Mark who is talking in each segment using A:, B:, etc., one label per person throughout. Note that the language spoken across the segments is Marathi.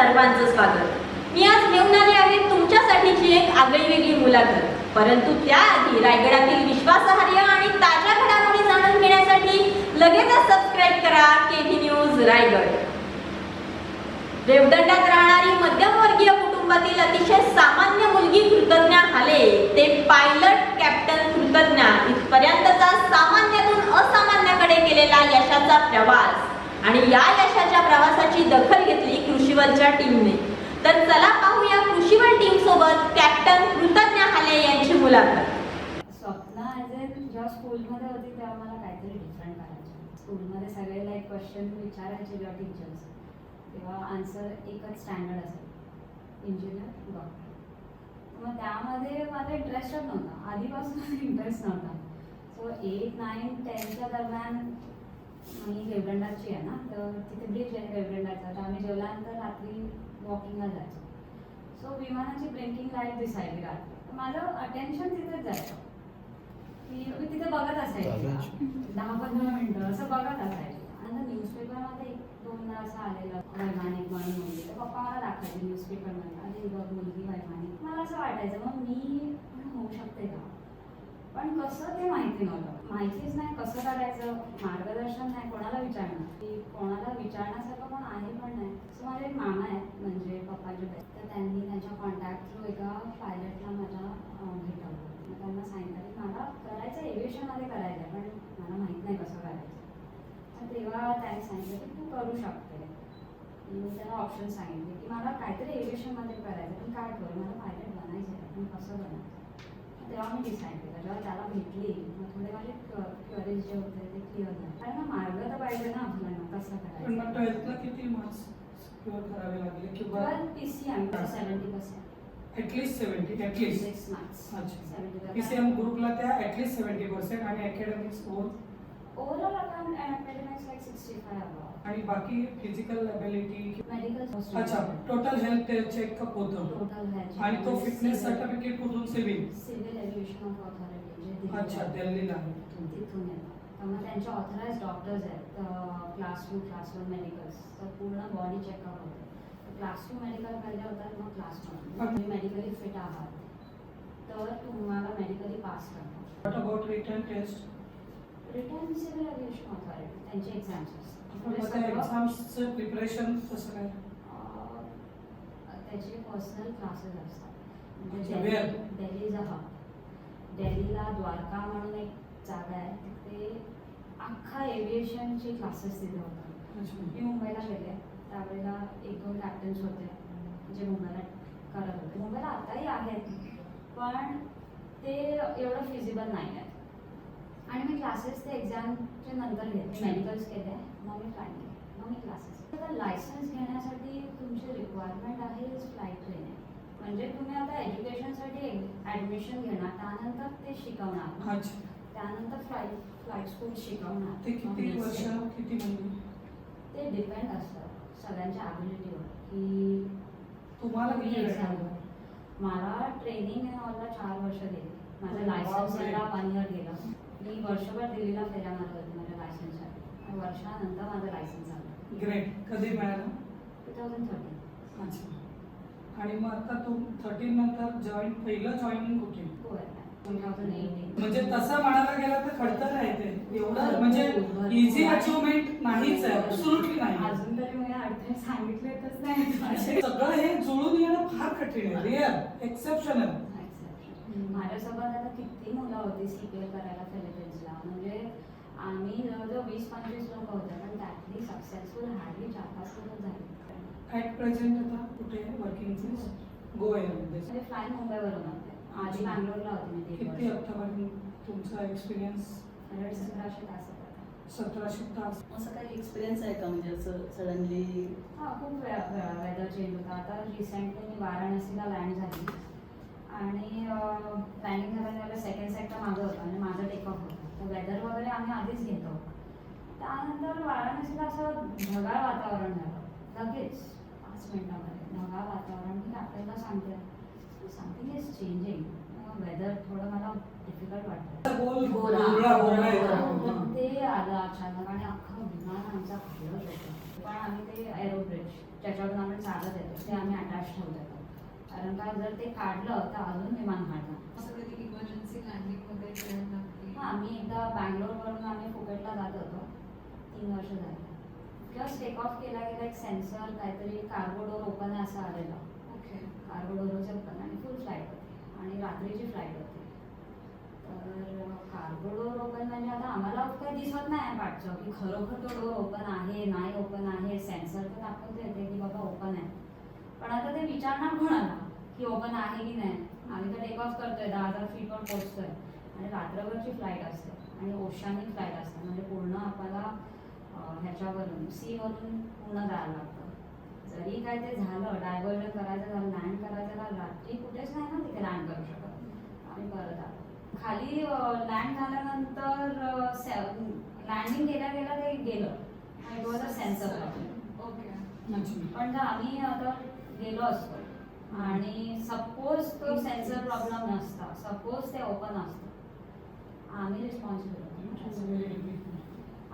A: सर्वांचं स्वागत. मी आज घेऊन आले आहे तुमच्यासाठीची एक आगळीवेगळी मुलाखत. परंतु त्याआधी रायगडातील विश्वासार्ह आणि ताज्या घडामोडी जाणून घेण्यासाठी लगेचच सबस्क्राईब करा केव्ही न्यूज रायगड. रेवदंड्यात राहणारी मध्यमवर्गीय कुटुंबातील अतिशय सामान्य मुलगी कृतज्ञा हाले ते पायलट कॅप्टन कृतज्ञा इथपर्यंतचा सामान्यातून असामान्याकडे केलेला यशाचा प्रवास आणि या यशाच्या प्रवासाची दखल घेतली कृषीवलच्या टीमने. तर चला पाहूया कृषीवल टीम सोबत कॅप्टन कृतज्ञा हाले यांची मुलाखत.
B: स्वप्न जेव्हा स्कूलमध्ये होती तेव्हा मला काहीतरी डिफरंट करायचं. स्कूलमध्ये सगळे लाईक क्वेश्चन विचारायचे जेव्हा टीचर्स, तेव्हा आन्सर एकच स्टँडर्ड असेल, इंजिनियर डॉक्टर. मग त्यामध्ये माझा इंटरेस्टच नव्हता, आधीपासून इंटरेस्ट नव्हता. सो 8, 9, 10च्या दरम्यान मी रेवदंडाची आहे ना, तर तिथे ब्रिज आहे रेवदंडाचा, तर आम्ही जेवल्यानंतर रात्री वॉकिंगला जायचो. सो विमानाची ब्लिंकिंग लाईट दिसायची रात्री, तर माझं अटेन्शन तिथेच जायचं. मी तिथे बघत असायचे 10-15 मिनटं असं बघत असायचे. आणि न्यूजपेपरमध्ये 1-2दा असं आलेलं वैमानिक म्हणून मुलगी, तर पप्पा मला दाखवायचे न्यूजपेपरमध्ये, अरे बघ मुलगी वैमानिक. मला असं वाटायचं मग मी पण होऊ शकते का, पण कसं ते माहिती नव्हतं. माहितीच नाही कसं करायचं, मार्गदर्शन नाही, कोणाला विचारणार, की कोणाला विचारण्यासारखं पण आहे पण नाही. सो माझे एक मामा आहेत म्हणजे पप्पाचे बेस्ट, तर त्यांनी त्यांच्या कॉन्टॅक्ट थ्रू एका पायलटला माझ्या भेटवलं. मग त्यांना सांगितलं की मला करायचं एव्हिएशनमध्ये करायचं आहे, पण मला माहीत नाही कसं करायचं. तर तेव्हा त्यांनी सांगितलं की तू करू शकते. मी त्यांना ऑप्शन सांगितले की मला काहीतरी एव्हिएशनमध्ये करायचं, पण काय करू, मला पायलट बनायचं आहे, पण कसं बनायचं. तेव्हा मी डिसाईड केलं. जेव्हा त्याला भेटली मग थोडे माझे क्वेरीज जे होते ते क्लिअर झाले. कारण मार्ग तर पाहिजे ना आपल्याला कसं करायचं.
C: पण मग 12thला किती मार्क्स स्कोअर करावे लागले किंवा
B: 12 PCM 70%.
C: At least 70 at least
B: 6 marks.
C: अच्छा. PCM ग्रुपला त्या ॲटलीस्ट 70% आणि academics
B: overall academics like 65 above.
C: आणि बाकी फिजिकल ॲबिलिटी
B: मेडिकल.
C: अच्छा, टोटल हेल्थ चेकअप होतं.
B: टोटल हेल्थ
C: आणि तो फिटनेस सर्टिफिकेट कुठून
B: सिव्हिल एव्हिएशन ऑफ ऑथॉरिटी जे
C: अच्छा दिल्लीला आहे.
B: तिथून येतं. तर मग त्यांचे ऑथराइज डॉक्टर्स आहेत. क्लास 2 क्लास 1 मेडिकल्स, तर पूर्ण बॉडी चेकअप होते. क्लास 2 मेडिकल पहिले होतात, मग क्लास 1. तुम्ही मेडिकली फिट आहात तर तुम्हाला मेडिकली पास करतात.
C: What about written test?
B: Written civil aviation authority त्यांचे एक्झाम्स असतात.
C: एक्झाम्सचं प्रिपरेशन कसं काय?
B: त्याचे पर्सनल क्लासेस असतात.
C: अच्छा,
B: म्हणजे
C: where?
B: Delhi is a hub. दिल्लीला द्वारका म्हणून एक जागा आहे, तिथे अख्खा एव्हिएशनचे क्लासेस तिथे होतात.
C: अच्छा.
B: मी मुंबईला गेले त्यावेळेला 1-2 कॅप्टन्स होते जे मुंबईला करत होते. मुंबईला आताही आहेत, पण ते एवढं फिजिबल नाही आहेत. आणि मी क्लासेस ते एक्झामचे नंतर घेतले. मेडिकल्स केले, मग मी फ्लाईट केले, मग मी क्लासेस. तर लायसन्स घेण्यासाठी तुमची रिक्वायरमेंट आहे फ्लाईट ट्रेनिंग. म्हणजे तुम्ही आता एज्युकेशनसाठी ॲडमिशन घेणार, त्यानंतर ते शिकवणार,
C: अच्छा.
B: त्यानंतर फ्लाईट स्कूल शिकवणार.
C: ते किती वर्ष किती महिने?
B: ते डिपेंड असतं सगळ्यांच्या ॲबिलिटीवर की
C: तुम्हाला
B: तुम्ही
C: किती वेळ
B: एक्झाम.
C: लागला?
B: मला ट्रेनिंग मला 4 वर्ष गेली. माझं
C: बापरे.
B: लायसन्स यायला 1 year गेलं. मी वर्षभर दिल्लीला फेऱ्या मारत होते माझ्या लायसन्ससाठी. आणि वर्षानंतर माझं लायसन्स झालं.
C: ग्रेट. कधी मिळालं?
B: 2013.
C: अच्छा. आणि मग आता तू 13 नंतर पहिलं जॉईनिंग कुठे?
B: 2018.
C: म्हणजे तसं म्हणायला गेलं तर खडतर आहे ते. एवढं म्हणजे इझी अचिव्हमेंट नाहीच आहे, ॲब्सोल्युटली नाही.
B: अजून तरी मी अडथळे सांगितलेच नाही.
C: सगळं हे जुळून येणं फार कठीण आहे. Rear exceptional.
B: माझ्यासोबत आता किती मुलं होती CPL करायला फिलिपिन्सला. म्हणजे आम्ही जवळजवळ 20-25 लोक होते, पण त्यातली सक्सेसफुल हार्डली 4-5 लोक झाली.
C: ॲट प्रेझेंट आता कुठे वर्किंग प्लेस? गोव्यामध्ये.
B: म्हणजे फ्लाय मुंबईवरून होते. आधी बँगलोरला होते मी 3
C: किती
B: वर्ष.
C: आतापर्यंत तुमचा एक्सपिरियन्स?
B: 1700 तास होता.
C: 1700 तास.
D: असं काही एक्सपिरियन्स आहे का, म्हणजे असं सडनली?
B: हां, खूप वेळा वेदर चेंज होता. आता रिसेंटली मी वाराणसीला लँड झाली आणि लँडिंग झाल्यानंतर सेकंड सेक्टर माझं होतं आणि माझं टेकऑफ होतं. तर वेदर वगैरे आम्ही आधीच घेतो. त्यानंतर वाराणसीला असं ढगाळ वातावरण झालं. लगेच 5 मिनिटामध्ये ढगाळ वातावरण. मी कॅप्टनला सांगते समथिंग इज चेंजिंग. वेदर थोडं मला डिफिकल्ट वाटतं.
C: बोलला
B: ते आलं अचानक आणि अख्खं विमान आमचा फिरत होतं. पण आम्ही ते एरोब्रिज ज्याच्यावरून आपण चालत येतो ते आम्ही अटॅच ठेवतो. कारण का जर ते काढलं तर अजून विमान हाडणार.
E: असं कधी इमर्जन्सी लँडिंग वगैरे करायला लागते?
B: हां, मी एकदा बँगलोरवरून आम्ही फुकेटला जात होतो 3 वर्ष झाली. जस्ट टेक ऑफ केला गेला एक सेन्सर काहीतरी कार्गो डोर ओपन आहे असं आलेलं.
E: ओके.
B: कार्गो डोरच ओपन आणि फुल फ्लाईट होती आणि रात्रीची फ्लाईट होती. तर कार्गो डोर ओपन म्हणजे आता आम्हाला काही दिसत नाही पाठचं की खरोखर तो डोर ओपन आहे नाही ओपन आहे. सेन्सर तर दाखवते येते की बाबा ओपन आहे, पण आता ते विचारणार कोणाला की ओपन आहे की नाही. आम्ही तर टेक ऑफ करतोय 10,000 फीटवर पोहोचतोय आणि रात्रभरची फ्लाईट असते आणि ओशानिक फ्लाईट असते म्हणजे पूर्ण आपल्याला ह्याच्यावरून सीवरून पूर्ण जायला लागतं. जरी काय ते झालं डायव्हर्जन करायचं झालं लँड करायचं झालं रात्री कुठेच नाही ना तिथे लँड करू शकत. आम्ही परत आलो खाली. लँड झाल्यानंतर लँडिंग केल्या गेल्या ते गेलं. It was a sensor problem.
E: Okay.
B: पण जर आम्ही आता गेलो असतो आणि सपोज तो सेन्सर प्रॉब्लेम नसता, सपोज ते ओपन असतं, आम्ही रिस्पॉन्सिबल होतो.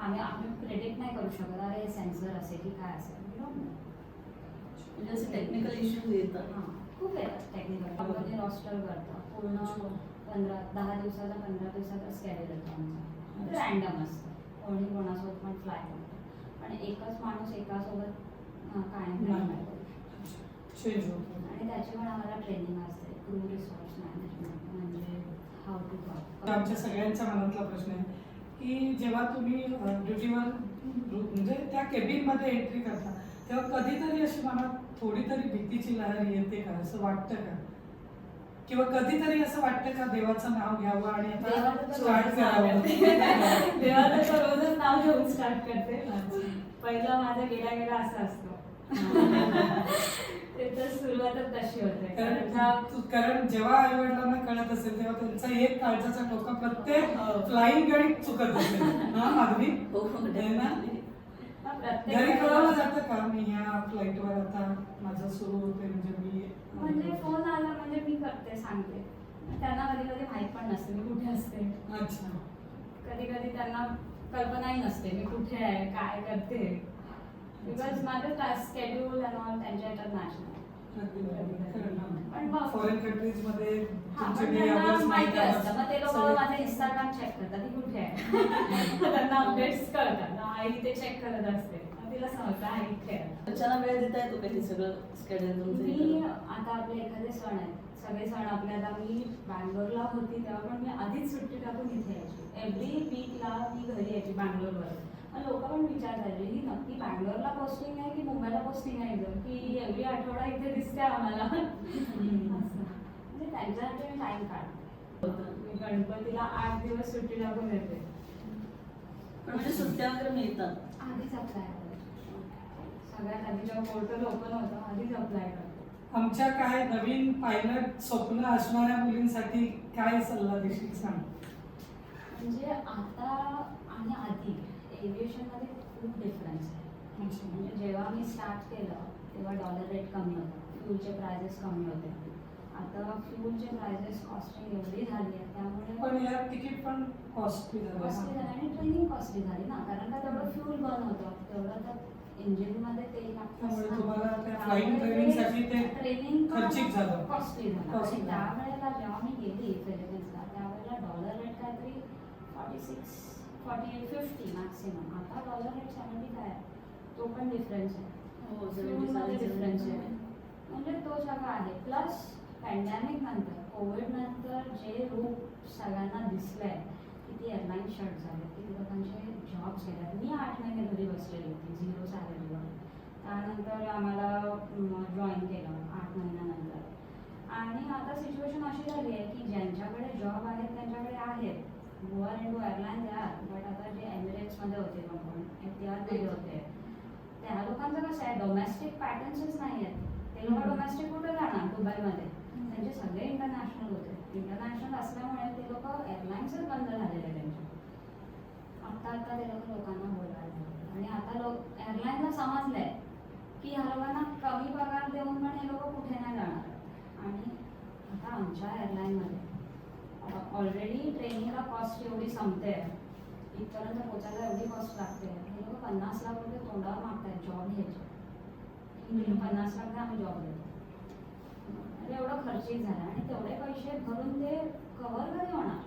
B: आम्ही प्रेडिक्ट नाही करू शकत अरे सेन्सर असेल की काय असेल.
D: म्हणजे असे टेक्निकल इश्यूज येतात.
B: हां, खूप येतात टेक्निकल. आपण रॉस्टर करतो पूर्ण 10 दिवसाचा 15 दिवसाचा स्केड्यूल येतो आमचा. ते रँडम असतं, कोणी कोणासोबत पण फ्लाय करतो, पण एकच माणूस एकासोबत कायम नाही करू शकतो. आणि त्याची पण आम्हाला ट्रेनिंग असते क्रू रिसोर्स मॅनेजमेंट म्हणजे हाऊ टू टॉक.
C: आमच्या सगळ्यांच्या मनातला प्रश्न आहे की जेव्हा तुम्ही ड्युटीवर म्हणजे त्या केबिनमध्ये एंट्री करता तेव्हा कधीतरी अशी मनात थोडी तरी भीतीची लहर येते का, असं वाटतं का? किंवा कधीतरी असं वाटतं का देवाचं नाव घ्यावं आणि आता स्टार्ट करावं?
B: देवाचं तर रोजच नाव घेऊन स्टार्ट करते. पहिलं माझं गेला गेला असं असतं. ते तर सुरुवातच तशी होते.
C: कारण जेव्हा आई वडिलांना कळत असेल तेव्हा त्यांचा एक काळजाचा ठोका प्रत्येक फ्लाईंग गाडीत चुकत असेल ना अगदी ना. घरी कळवलं जातं का मी ह्या फ्लाईटवर आता माझं सुरू होते
B: म्हणजे फोन आला म्हणजे मी करते सांगते. त्यांना कधी कधी माहित पण नसते मी कुठे असते.
C: अच्छा.
B: कधी कधी त्यांना कल्पनाही नसते मी कुठे आहे काय करते. बिकॉज माझं स्केड्यूल अँड ऑल त्यांच्या ह्याच्यात नॅशनल. पण मग
C: फॉरेन कंट्रीज मध्ये
B: त्यांना माहिती असतं मग ते लोक माझं इंस्टाग्राम चेक करतात ती कुठे आहे. त्यांना अपडेट्स कळतात. आई ते चेक करत असते मग तिला समजतं आई इथे आहे.
D: घरच्यांना वेळ देता येतो का हे सगळं स्केड्यूल
B: मी
D: तुमचं?
B: आता आपले एखादे सण आहेत सगळे सण आपल्याला मी बँगलोरला होती तेव्हा पण मी आधीच सुट्टी टाकून इथे यायची. एव्हरी वीकला मी घरी यायची बँगलोरवर. लोक पण विचार करायचे ही नक्की बँगलोरला पोस्टिंग आहे की मुंबईला पोस्टिंग आहे जर की एव्हरी आठवडा इथे दिसते आम्हाला. म्हणजे त्यांच्यासाठी मी टाइम काढते. मी गणपतीला 8 दिवस सुट्टी टाकून येते.
D: पण म्हणजे सुट्ट्या वगैरे मिळतात.
B: आधीच अप्लाय सगळ्यात आधी जेव्हा पोर्टल ओपन होतं आधीच अप्लाय करते.
C: आमच्या काय नवीन पायलट स्वप्न असणाऱ्या मुलींसाठी काय सल्ला देशील सांग?
B: म्हणजे आता आणि आधी एव्हिएशनमध्ये खूप डिफरन्स आहे. म्हणजे जेव्हा मी स्टार्ट केलं तेव्हा डॉलर रेट कमी होता, फ्यूलचे प्राइजेस कमी होते. आता फ्यूलचे प्राइजेस कॉस्टिंग एवढी झाली आहे त्यामुळे
C: पण यार तिकीट पण कॉस्टली
B: कॉस्टली झाली आणि ट्रेनिंग कॉस्टली झाली ना. कारण का तेवढं फ्यूल बर्न होतं तेवढं तर इंजिनमध्ये तेल
C: त्यामुळे तुम्हाला त्या फ्लाइंग ट्रेनिंगसाठी ते
B: ट्रेनिंग
C: खर्चिक झालं,
B: कॉस्टली झालं.
C: Costly
B: आणि
C: झालं.
B: त्यावेळेला जेव्हा मी गेली फिलिपिन्सला त्यावेळेला डॉलर रेट काहीतरी 46, 48, 50 मॅक्सिमम. आता डॉलर रेट 70 काय तो पण डिफरन्स आहे.
D: हो,
B: फ्यूलमध्ये डिफरन्स आहे. म्हणजे तो सगळं आहे. प्लस पॅन्डेमिक नंतर कोविड नंतर जे रूप सगळ्यांना दिसलंय किती एअरलाईन शट झाले किती लोकांचे जॉब्स गेले. मी 8 महिने घरी बसलेली होती 0 सॅलरीवर. त्यानंतर आम्हाला जॉईन केलं 8 महिन्यानंतर. आणि आता सिच्युएशन अशी झाली आहे की ज्यांच्याकडे जॉब आहेत त्यांच्याकडे आहेत. गो आर इंटू एअरलाईन द्या. बट आता जे एमिरेट्समध्ये होते कंपनी एफटीआरमध्ये होते त्या लोकांचं कसं आहे डोमेस्टिक पॅटर्न्सच नाही आहेत. ते लोक डोमेस्टिक कुठे जाणार दुबईमध्ये. त्यांचे सगळे इंटरनॅशनल होते. इंटरनॅशनल असल्यामुळे ते लोक एअरलाईन्सच बंद झालेले त्यांचे. आता ते लोकांना बोलवायला आणि आता एअरलाईनला समजलंय की ह्या लोकांना कमी पगार देऊन पण हे लोक कुठे नाही जाणार. आणि आता आमच्या एअरलाईनमध्ये ऑलरेडी ट्रेनिंगला कॉस्ट एवढी संपते इथपर्यंत पोचायला एवढी कॉस्ट लागते. हे लोक 50 लाख रुपये तोंडावर मागतायत जॉब घ्यायचे, की तुम्ही 50 लाख द्या आम्ही जॉब देतो. म्हणजे एवढं खर्चिक झालं आणि तेवढे पैसे भरून ते कव्हर कधी होणार?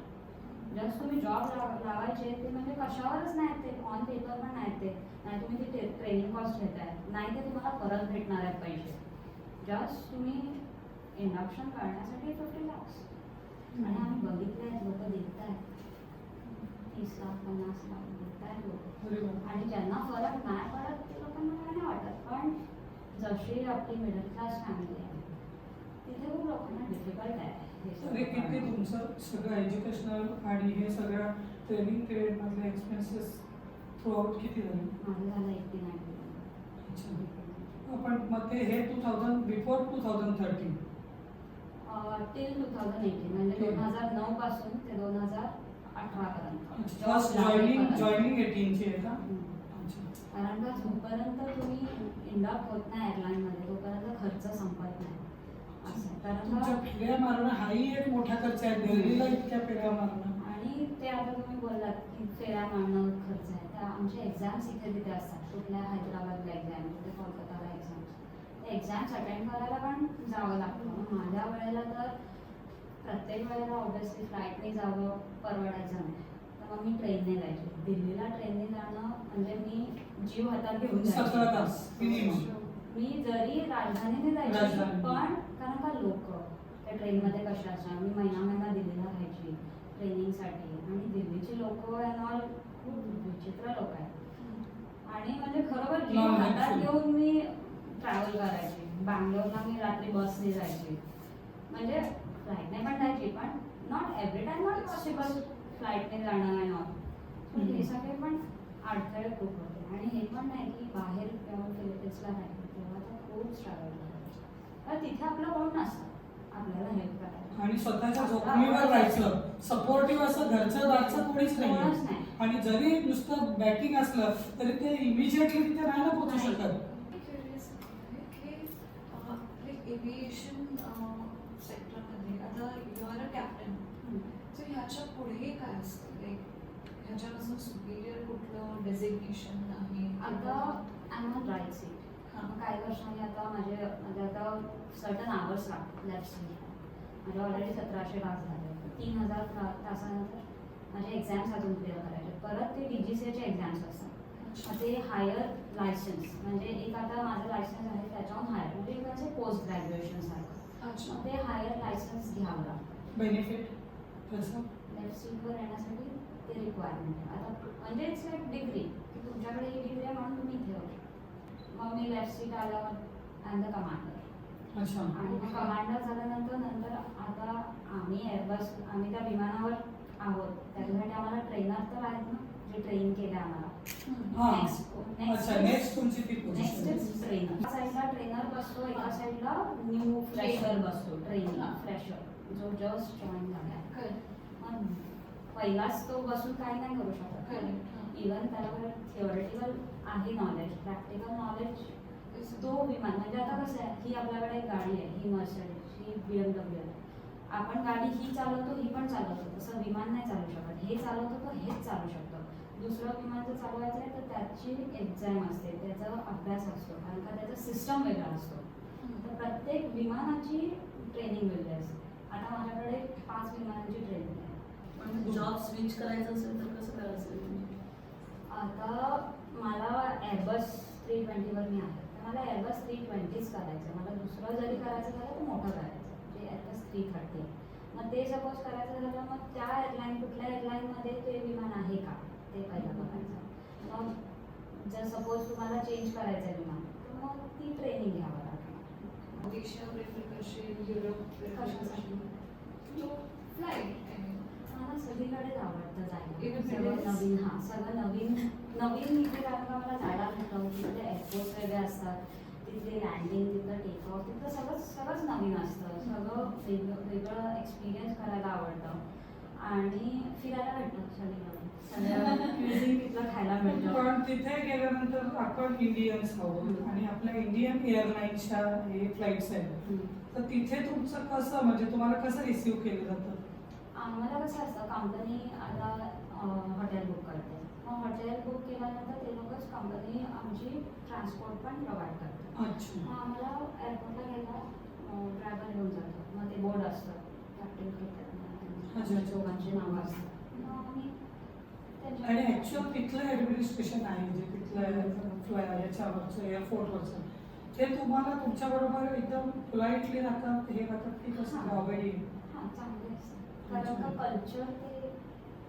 B: जस्ट तुम्ही जॉब लावायचे ते म्हणजे कशावरच नाही ते, ऑन पेपर पण नाही ते, नाही तुम्ही ती ट्रेनिंग कॉस्ट घेताय, नाही ते तुम्हाला परत भेटणार आहेत पैसे. जस्ट तुम्ही इंडक्शन करण्यासाठी 50 लाख. आणि आम्ही बघितले आहेत लोक देत आहेत 30 लाख 50 लाख देत आहेत लोक, आणि ज्यांना फरक नाही पडत ते लोकांना काय नाही वाटत. पण जशी आपली मिडल क्लास फॅमिली आहे तिथे खूप लोकांना डिफिकल्ट आहे हे
C: तरी किती
B: सगळं.
C: तुमचं सगळं एज्युकेशनल आणि हे सगळं ट्रेनिंग पिरियड मधले एक्सपेन्सेस थ्रूआउट किती झाले?
B: माझं झालं 89.
C: आपण मग ते हे 2000 बिफोर 2013
B: टिल 2018 म्हणजे 2009 पासून ते 2018 पर्यंत.
C: फर्स्ट जॉईनिंग 18 ची आहे का?
B: कारण का जोपर्यंत तुम्ही इंडक्ट होत नाही एअरलाईनमध्ये तोपर्यंत खर्च संपत नाही असं आहे. कारण
C: तुमच्या
B: का
C: फेऱ्या मारणं हाही एक मोठा खर्च आहे. दिल्लीला इतक्या फेऱ्या मारणं.
B: आणि ते आता तुम्ही बोललात की फेऱ्या मारणं खर्च आहे, तर आमचे एक्झाम्स इथे तिथे असतात. कुठल्या हैदराबादला एक्झाम, कुठे कोलकाताला एक्झाम, ते एक्झाम्स अटेंड करायला पण जावं लागतं. माझ्या वेळेला तर प्रत्येक वेळेला ऑब्व्हियसली फ्लाईटने जावं परवडायचं नाही, तर मग मी ट्रेनने जायचे. दिल्लीला ट्रेनने जाणं म्हणजे मी जीव हातात घेऊन
C: 17 तास मिनिमम.
B: मी जरी राजधानीने जायची
C: राजधानी.
B: पण कारण का लोक त्या ट्रेनमध्ये कशा असणार, मी महिना दिल्लीला राहायची ट्रेनिंगसाठी, आणि दिल्लीची लोक ऑल खूप विचित्र लोक आहेत. आणि म्हणजे खरोबर जीव
C: Non
B: हातात
C: helpful.
B: घेऊन मी ट्रॅव्हल करायची. बँगलोरला मी रात्री बसने जायची, म्हणजे फ्लाईटने पण जायची, पण not every time not possible फ्लाईटने जाणं आहे नॉट. हे सगळे पण अडथळे खूप होते. आणि हे पण नाही की बाहेर किंवा फिलिपिन्सला राहिलं तेव्हा तर खूप स्ट्रगल करायचं, तर तिथे आपलं कोण नसतं आपल्याला हेल्प करायला.
C: आणि स्वतःच्या जोखमीवर राहायचं. सपोर्टिव्ह असं घरचं दारचं कोणीच
B: कोणच
C: नाही.
B: नाही.
C: आणि जरी नुसतं बॅकिंग असलं तरी ते इमिजिएटली तिथे नाही ना पोहोचू
B: नाही.
C: शकत.
E: क्युरियस आहे की आपले एव्हिएशन सेक्टरमध्ये आता यू आर अ कॅप्टन, तर ह्याच्या पुढे काय असतं? लाईक ह्याच्यापासून सुपिरियर कुठलं डेझिग्नेशन आहे?
B: आता I am on right seat. काही वर्षांनी आता माझे आता सर्टन आवर्स लागतात लेफ्ट सीटला. माझे ऑलरेडी 1700 तास झाले. 3000 तासानंतर माझे एक्झाम्स अजून क्लिअर करायचे. परत ते DGCAचे एक्झाम्स असतात. मग ते हायर लायसन्स म्हणजे एक आता माझं लायसन्स आहे त्याच्याहून हायर म्हणजे एक म्हणजे पोस्ट ग्रॅज्युएशन सारखं.
E: अच्छा.
B: मग ते हायर लायसन्स घ्यावं लागतं.
C: बेनिफिट कसं?
B: लेफ्ट सीटवर येण्यासाठी ते रिक्वायरमेंट आहे. आता म्हणजे इट्स लाईक डिग्री की तुमच्याकडे ही डिग्री आहे म्हणून तुम्ही इथे येऊ शकता. मग मी लेफ्ट सीट आल्यावर आय एम द कमांडर.
C: अच्छा.
B: आणि कमांडर झाल्यानंतर आता आम्ही एअरबस आम्ही त्या विमानावर आहोत, त्याच्यासाठी आम्हाला ट्रेनर तर आहेत ना जे ट्रेन केले आम्हाला.
C: हा. अच्छा, नेक्स्ट तुमची ती
B: नेक्स्ट
C: पोझिशन.
B: ट्रेनर. एका साईडला ट्रेनर बसतो, एका साईडला न्यू फ्रेशर बसतो. ट्रेनिंग फ्रेशर जो जस्ट जॉईन झाला. मग पहिलाच तो बसून काही नाही करू शकत. इवन त्याला थिओरिटिकल आहे नॉलेज, प्रॅक्टिकल नॉलेज तो विमान म्हणजे आता कसं आहे ही आपल्याकडे एक गाडी आहे, ही मर्सिडीज, ही BMW आहे. आपण गाडी ही चालवतो ही पण चालवतो, तसं विमान नाही चालू शकत. हे चालवतो तर हेच चालू शकतो. दुसरं विमान जर चालवायचं आहे तर त्याची एक्झाम असते, त्याचा अभ्यास असतो, कारण का त्याचा सिस्टम वेगळा असतो. तर प्रत्येक विमानाची ट्रेनिंग वेगळी असते. आता माझ्याकडे 5 विमानांची ट्रेनिंग आहे.
D: पण जॉब स्विच करायचं असेल तर कसं करायचं?
B: आता मला एअरबस 320वर मी आहे, तर मला एअरबस 320च करायचं. मला दुसरं जरी करायचं झालं तर मोठं करायचं, जे एअरबस 330. मग ते सपोज करायचं झालं मग त्या एअरलाईन कुठल्या एअरलाईनमध्ये ते विमान आहे का ते पहिलं बघायचं. मग जर सपोज तुम्हाला चेंज करायचं आहे विमान तर मग ती ट्रेनिंग घ्यावं लागणार.
E: एशिया प्रेफर करशील, युरोप प्रेफर करशील? तो फ्लाईट
B: मला सगळीकडेच आवडतं जायला.
E: Even
B: सगळं
E: Middle East?
B: नवीन, हां सगळं नवीन इथे कारण का मला जायला भेटलं. तिथले एअरपोर्ट वेगळे असतात, तिथले लँडिंग, तिथलं टेक ऑफ, तिथलं सगळंच नवीन असतं. सगळं वेगळं एक्सपिरियन्स करायला आवडतं आणि फिरायला भेटतं सगळीकडे. सगळं cuisine तिथलं खायला भेटतं.
C: पण तिथे गेल्यानंतर आपण इंडियन्स आहोत आणि आपल्या इंडियन एअरलाईन्सच्या हे फ्लाईट्स आहेत, तर तिथे तुमचं कसं म्हणजे तुम्हाला कसं रिसीव्ह केलं जातं?
B: आम्हाला कसं असतं कंपनी आता हॉटेल बुक करते मग हॉटेल बुक केल्यानंतर ते लोकच कंपनी आमची ट्रान्सपोर्ट पण प्रोव्हाइड करतात.
C: अच्छा.
B: मग आम्हाला एअरपोर्टला गेला ड्रायव्हर घेऊन जातो. मग ते बोर्ड असतं कॅप्टन
C: अच्छा.
B: दोघांची नावं असतात. मग आम्ही त्यांच्या-
C: आणि ऍक्च्युअल तिथलं ऍडमिनिस्ट्रेशन आहे जे तिथलं याच्यावरचं एअरपोर्टवरचं ते तुम्हाला तुमच्याबरोबर एकदम पोलाइटली राहतात हे राहतात की कसं ऑलरेडी
B: हां चांगले असतात. कारण का कल्चर ते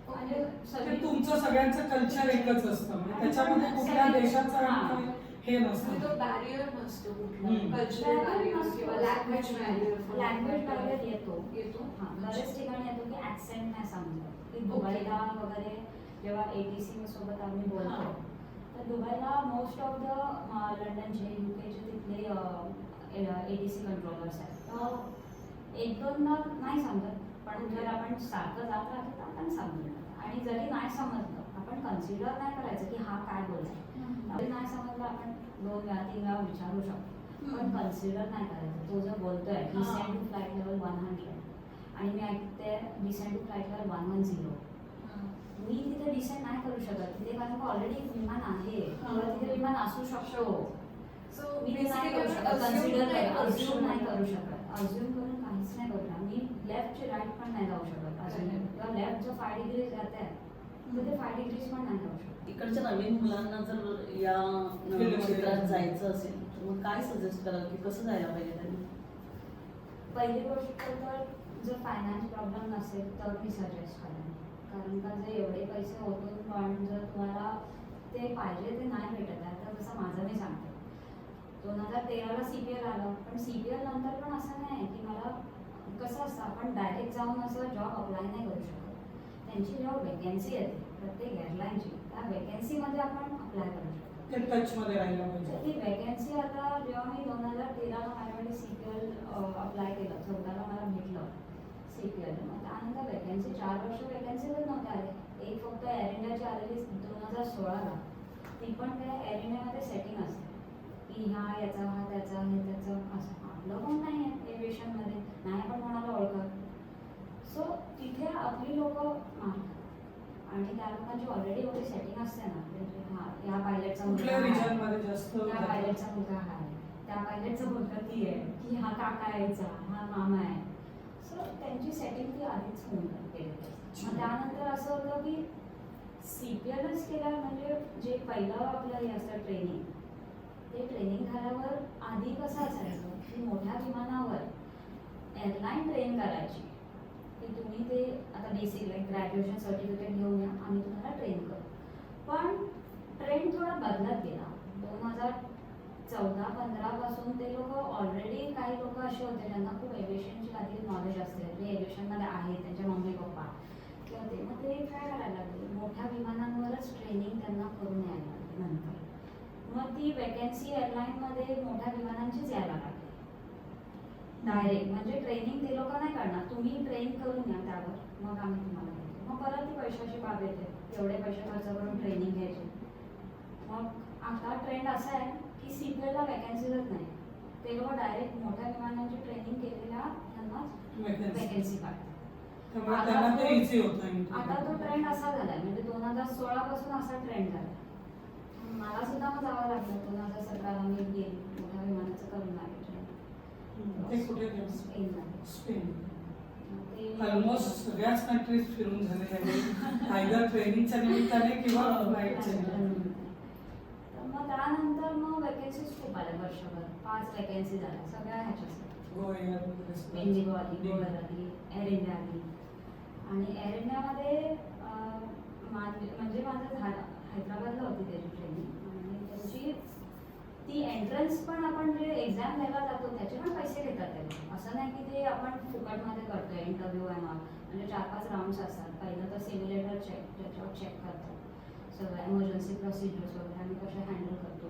B: म्हणजे
C: ते
B: सगळी
C: तुमचं सगळ्यांचं कल्चर एकच असतं म्हणजे त्याच्यामध्ये कुठल्या देशाचं आणि काही हे
E: म्हणजे
C: नसतं.
E: तो बॅरियर नसतो कुठला
C: हम्म.
E: कल्चरल बॅरियर किंवा लँग्वेज
B: लँग्वेज बॅरियर येतो.
E: येतो
B: हां बरेच ठिकाणी येतो की ॲक्सेंट नाही समजत. की दुबईला वगैरे जेव्हा ATC सोबत आम्ही बोलतो
E: हां.
B: तर दुबईला मोस्ट ऑफ द लंडनचे UKचे तिथले ATC कंट्रोलर्स आहेत. तर एक दोनदा नाही समजत पण जर आपण सारखं जात राहिलो तर आपण समजून जातो. आणि जरी नाही समजलं आपण कन्सिडर नाही करायचं की हा काय बोलतोय. जरी नाही समजलं आपण 2 वेळा 3 वेळा विचारू शकतो पण कन्सिडर नाही करायचं. तो जो बोलतोय डिसेंट टू फ्लाईट लेवल 100 आणि मी ऐकते डिसेंट टू फ्लाईट लेवल 110 मी तिथे डिसेंट नाही करू शकत तिथे कारण ऑलरेडी विमान आहे किंवा तिथे विमान असू शकतो.
E: सो
B: मी ते नाही करू शकत कन्सिडर अज्युम नाही करू शकत. अज्युम करून काहीच नाही करू शकत. मी लेफ्टचे राईट पण नाही जाऊ शकत अजून किंवा लेफ्ट जो 5 डिग्रीज जात आहे तर ते 5 डिग्रीज पण नाही जाऊ शकत.
D: इकडच्या नवीन मुलांना जर या क्षेत्रात जायचं असेल तर मग काय सजेस्ट कराल की कसं जायला पाहिजे त्यांनी?
B: पहिली गोष्ट तर जर फायनान्स प्रॉब्लेम नसेल तर मी सजेस्ट करेन. कारण का जे एवढे पैसे होतून पण जर तुम्हाला ते पाहिजे ते नाही भेटत आहे तर जसं माझं मी सांगते 2013ला CPL आलं पण CPL नंतर पण असं नाही की मला कसं असतं आपण डायरेक्ट जाऊन असं जॉब अप्लाय नाही करू शकत. त्यांची जेव्हा वेकन्सी येते प्रत्येक एअरलाईनची त्या वेकन्सीमध्ये आपण अप्लाय करू शकतो.
C: ते टचमध्ये राहिलं
B: तर
C: पाहिजे.
B: ती वेकन्सी आता जेव्हा मी 2013ला माझ्याकडे CPL अप्लाय केलं 14ला मला भेटलं CPL. मग त्यानंतर वेकन्सी 4 वर्ष वेकन्सीच नव्हते आले. एक फक्त एअर इंडियाची आलेली 2016ला ती पण काय एअर इंडियामध्ये सेटिंग असते की हा याचा हा त्याचा हे त्याचं असं आपलं कोण नाही आहे एव्हिएशनमध्ये नाही आपण कोणाला ओळखत. सो तिथे आपली लोक मारतात आणि त्या लोकांची ऑलरेडी एवढी सेटिंग असते ना म्हणजे हा या पायलटचा
C: कुठल्या रिजनमध्ये जास्त
B: त्या पायलटचा मुलगा हा आहे त्या पायलटचा मुलगा ती आहे की हा काका यायचा हा मामा आहे. सो त्यांची सेटिंग ती आधीच होऊन गेली. मग त्यानंतर असं होतं की CPLच केलं म्हणजे जे पहिलं आपलं हे असतं ट्रेनिंग ते ट्रेनिंग झाल्यावर आधी कसं असायचं की मोठ्या विमानावर एअरलाईन ट्रेन करायची की तुम्ही ते आता बेसिक लाईक ग्रॅज्युएशन सर्टिफिकेट घेऊन या आम्ही तुम्हाला ट्रेन करू. पण ट्रेन थोडा बदलत गेला. 2014-15 पासून ते लोक ऑलरेडी काही लोक असे होते ज्यांना खूप एव्हिएशनची आधी नॉलेज असते जे एव्हिएशनमध्ये आहे त्यांचे मम्मी पप्पा किंवा ते मग ते काय करायला लागले मोठ्या विमानांवरच ट्रेनिंग त्यांना करून यायला लागले नंतर. मग ती वेकन्सी एअरलाईनमध्ये मोठ्या विमानांचीच यायला लागली डायरेक्ट म्हणजे ट्रेनिंग ते लोक नाही करणार तुम्ही ट्रेन करून या त्यावर मग आम्ही तुम्हाला देतो. मग परत ती पैशाची बाब येते एवढे पैसे खर्च करून ट्रेनिंग घ्यायची. मग आता ट्रेंड असा आहे की CPLला वेकन्सीजच नाही ते लोक डायरेक्ट मोठ्या विमानांची ट्रेनिंग केलेल्या त्यांनाच वेकन्सी काढतात.
C: त्यामुळे त्यांना ते इझी होत नाही.
B: आता तो ट्रेंड असा झालाय म्हणजे 2016 पासून असा ट्रेंड झाला. मला सुद्धा मग जावं लागलं 2017ला मी गेली मोठ्या विमानाचं करून लागले ट्रेन.
C: ते कुठे गेलं?
B: स्पेनला.
C: स्पेन.
B: ते
C: ऑलमोस्ट सगळ्याच कंट्रीज फिरून झाले आहे आयदर ट्रेनिंगच्या निमित्ताने किंवा फ्लाईटच्या निमित्ताने.
B: तर मग त्यानंतर मग वेकन्सीज खूप आल्या वर्षभर 5 वेकन्सी झाल्या सगळ्या ह्याच्यासाठी.
C: गो एअर
B: इंडिगो आली गोअर आली एअर इंडिया आली आणि एअर इंडियामध्ये म्हणजे माझं झालं हैदराबादला होती त्याची ट्रेनिंग आणि त्याची ती एंट्रन्स पण आपण जे एक्झाम द्यायला जातो त्याचे पण पैसे घेतात ते. असं नाही की ते आपण फुकटमध्ये करतोय इंटरव्ह्यू आहे मग म्हणजे 4-5 राऊंड्स असतात. पहिलं तर सिम्युलेटर चेक त्याच्यावर चेक करतो सगळं एमर्जन्सी प्रोसिजर्स वगैरे आम्ही कशा हँडल करतो